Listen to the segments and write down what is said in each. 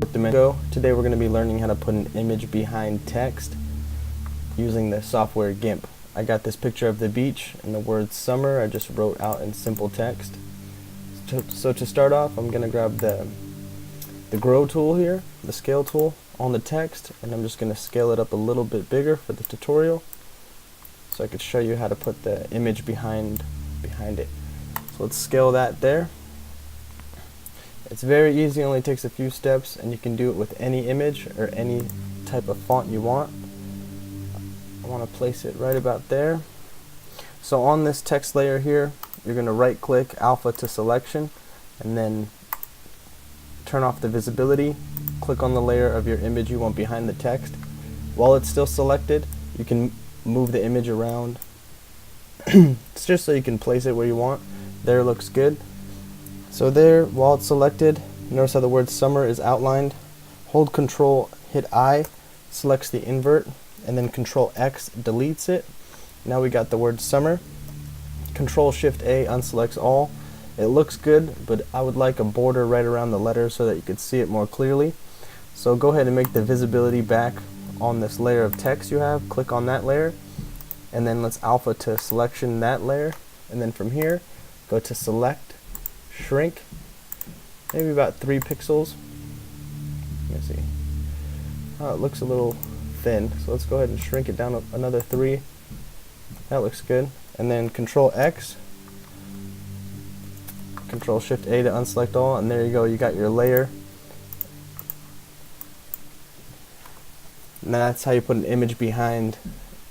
Today we're going to be learning how to put an image behind text using the software Gimp. I got this picture of the beach and the word summer I just wrote out in simple text. So to start off, I'm going to grab the grow tool here, the scale tool on the text, and I'm just going to scale it up a little bit bigger for the tutorial so I could show you how to put the image behind it. So let's scale that there. It's very easy, only takes a few steps, and you can do it with any image or any type of font you want. I want to place it right about there. So on this text layer here, you're going to right click alpha to selection and then turn off the visibility. Click on the layer of your image you want behind the text. While it's still selected, you can move the image around. It's just so you can place it where you want. There, looks good. So there, while it's selected, notice how the word summer is outlined. Hold Control, hit I, selects the invert, and then Control X deletes it. Now we got the word summer. Control Shift A unselects all. It looks good, but I would like a border right around the letter so that you could see it more clearly. So go ahead and make the visibility back on this layer of text you have. Click on that layer, and then let's alpha to selection that layer, and then from here, go to select, shrink, maybe about 3 pixels. Let me see. Oh, it looks a little thin, so let's go ahead and shrink it down another 3. That looks good. And then Control X, Control Shift A to unselect all, and there you go, you got your layer. And that's how you put an image behind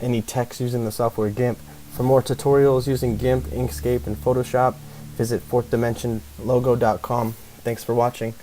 any text using the software Gimp. For more tutorials using Gimp, Inkscape, and Photoshop, visit fourthdimensionlogo.com. Thanks for watching.